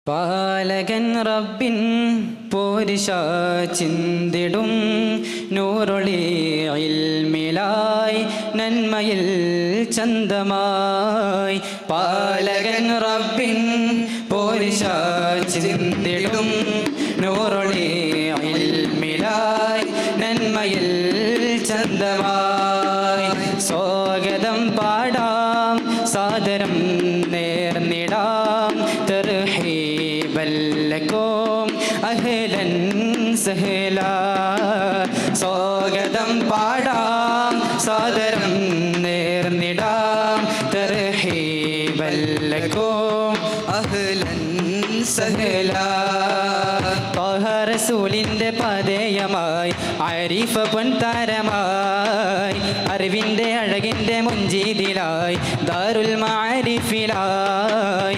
പാലകൻ റബ്ബിൻ പോരിശ ചിന്തിടും നൂറൊളി ഇൽമിലായി നന്മയിൽ ചന്തമായി. പാലകൻ റബ്ബിൻ പോരിശ ചിന്തിടും നൂറൊളി ഇൽമിലായി നന്മയിൽ ചന്തമായി. സ്വാഗതം പാടാം സാദരം നേർന്നിടാം തർഹീബല്ലക്കും അഹ്ലൻ സഹ്ലാ. സ്വാഗതം പാടാം സാദരം നേർന്നിടാം തർഹീബല്ലക്കും അഹ്ലൻ സഹ്ലാ. റസൂലിൻ്റെ പതയമായി ആരിഫ പൊൻതാരമായി അറിവിൻ്റെ അഴകിൻ്റെ മുഞ്ചീതിലായി ദാറുൽ മആരിഫിലായി.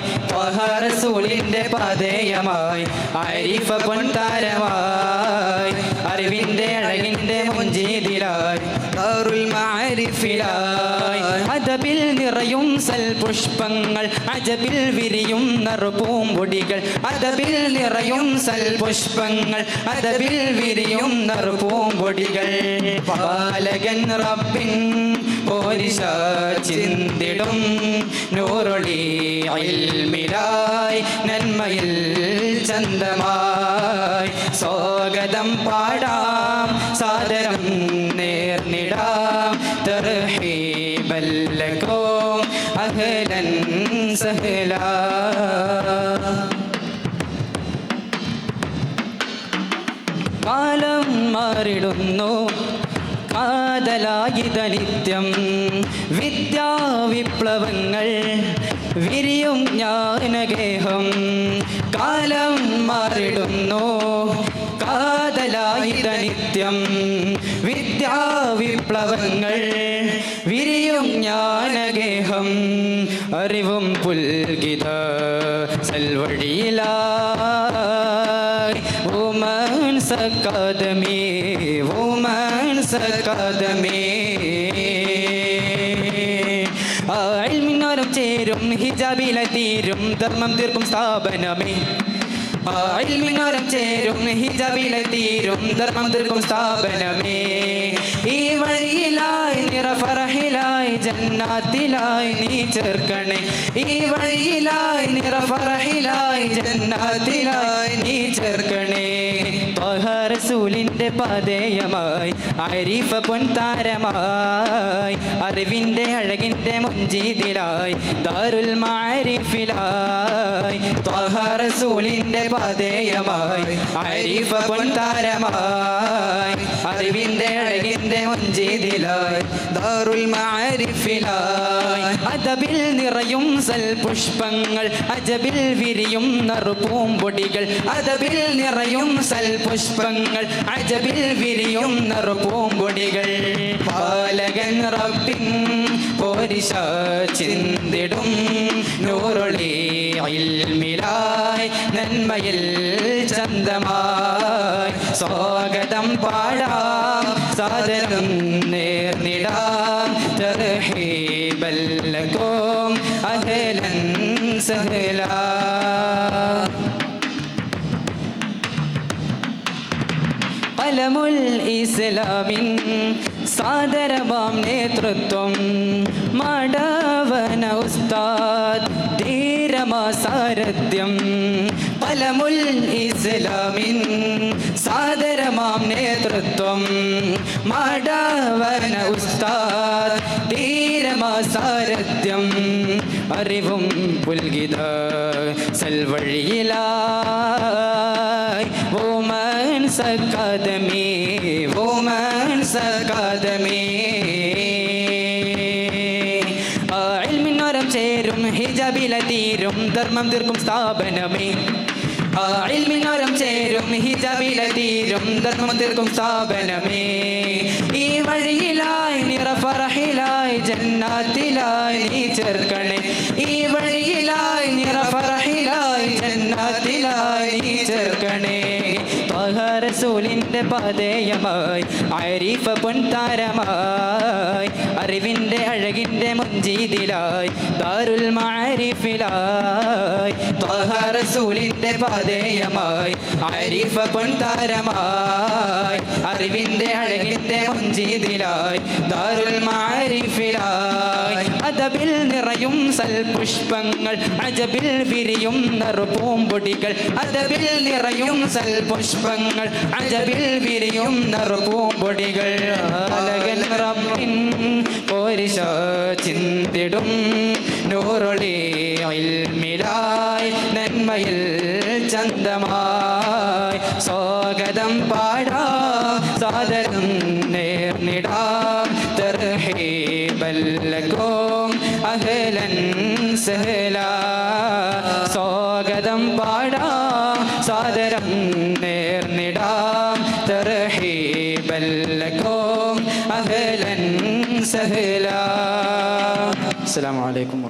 റസൂലിൻ്റെ പതയമായി ആരിഫ പൊൻതാരമായി അറിവിൻ്റെ അഴകിൻ്റെ മുഞ്ചീതിലായി ദാറുൽ മആരിഫിലായി. അദബിൽ നിറയും സൽപുഷ്പങ്ങൾ അജബിൽ വിരിയും നറുപൂമ്പൊടികൾ. അദബിൽ നിറയും സൽപുഷ്പങ്ങൾ അദബിൽ വിരിയും നറുപൂമ്പൊടികൾ. പാലകൻ റബ്ബിൻ പോരിശ ചിന്തിടും നൂറൊളി ഇൽമിലായി നന്മയിൽ ചന്തമായി. സ്വാഗതം പാടാം സാദരം നേർന്നിടാം തർഹീബല്ലക്കും അഹ്ലൻ സഹ്ലാ. കാലം മാറിടുന്നു കാതലായിത നിത്യം വിദ്യാവിപ്ലവങ്ങൾ വിരിയും ജ്ഞാനഗേഹം. കാലം മാറിടുന്നു കാതലായിത നിത്യം വിദ്യാവിപ്ലവങ്ങൾ വിരിയും ജ്ഞാനഗേഹം. അറിവും പുൽകിത സൽവഴിയിലായി വുമൻസ് അക്കാദമി വുമൻസ് അക്കാദമി. ഇൽമിനോരം ചേരും ഹിജാബിലെ തീരും ധർമ്മം തീർക്കും സ്ഥാപനമേ. ഇൽമിനോരം ചേരും ഹിജാബിലെ തീരും ധർമ്മം തീർക്കും സ്ഥാപനമേ. ഈ വഴിയിലായി നിറഫറഹിലായി ജന്നാത്തിലായി നീ ചേർക്കണേ. ഈ വഴിയിലായി നിറഫറഹിലായി ജന്നാത്തിലായി നീ ചേർക്കണേ. റസൂലിൻ്റെ പതയമായി ആരിഫ പൊൻതാരമായി അറിവിൻ്റെ അഴകിൻ്റെ മുഞ്ചീതിലായി ദാറുൽ മആരിഫിലായി. റസൂലിൻ്റെ പതയമായി ആരിഫ പൊൻതാരമായി അറിവിൻ്റെ അഴകിൻ്റെ മുഞ്ചീതിലായി ദാറുൽ മആരിഫിലായി. അദബിൽ നിറയും സൽപുഷ്പങ്ങൾ അജബിൽ വിരിയും നറുപൂമ്പൊടികൾ. അദബിൽ നിറയും സൽപുഷ്പങ്ങൾ അജബിൽ വിരിയും നറുപൂമ്പൊടികൾ. പാലകൻ റബ്ബിൻ പോരിശ ചിന്തിടും നൂറൊളി ഇൽമിലായി നന്മയിൽ ചന്തമായി. സ്വാഗതം പാടാം സാദരം നേർന്നിടാം തർഹീബല്ലക്കും അഹ്ലൻ സഹ്ലാ. ഖലമുൽ ഇസ്ലാമിൻ സാദരമാം നേതൃത്വം മടവന ഉസ്താദ് ധീരമാ സാരഥ്യം. ഖലമുൽ ഇസ്ലാമിൻ സാദരമാം നേതൃത്വം മടവന ഉസ്താദ് ധീരമാ സാരഥ്യം. അറിവും പുൽകിത സൽവഴിയിലായി വുമൻസ് അക്കാദമി വുമൻസ് അക്കാദമി. ഇൽമിനോരം ചേരും ഹിജാബിലെ തീരും ധർമ്മം തീർക്കും സ്ഥാപനമേ. ഇൽമിനോരം ചേരും ഹിജാബിലെ തീരും ധർമ്മം തീർക്കും സ്ഥാപനമേ. ഈ വഴിയിലായി നിറഫറഹിലായി ജന്നാത്തിലായി നീ ചേർക്കണേ. ഈ വഴിയിലായി നിറഫറഹിലായി ജന്നാത്തിലായി നീ ചേർക്കണേ. ത്വാഹ റസൂലിൻ്റെ പാതേയമായി ആരിഫ പൊൻതാരമായി അറിവിൻ്റെ അഴകിൻ്റെ മുഞ്ചീതിലായി ദാരുൽ മആരിഫിലായി ത്വാഹ റസൂലിൻ്റെ പാതേയമായി ആരിഫ പൊൻതാരമായി അറിവിൻ്റെ അഴകിൻ്റെ മുഞ്ചീതിലായി ദാരുൽ മആരിഫിലായി അദബിൽ നിറയും സൽപുഷ്പങ്ങൾ അജബിൽ വിരിയും നറുപൂമ്പൊടികൾ അദബിൽ നിറയും സൽപുഷ്പങ്ങൾ അജബിൽ വിരിയും നറുപൂമ്പൊടികൾ അലകൻ റബ്ബിൻ പോരിശ ചിന്തിടും നൂറൊളി ഇൽമിലായി നന്മയിൽ ചന്തമായി സ്വാഗതം പാടാ സാദരം നേർന്നിടാ തർഹീബൻ ലക്കും അഹ്ലൻ സഹ്ലാ സ്വാഗതം പാടാ സാദരം നേർന്നിടാം തർഹീബൻ ലക്കും അഹ്ലൻ സഹ്ലാ. അസ്സലാമു അലൈക്കും.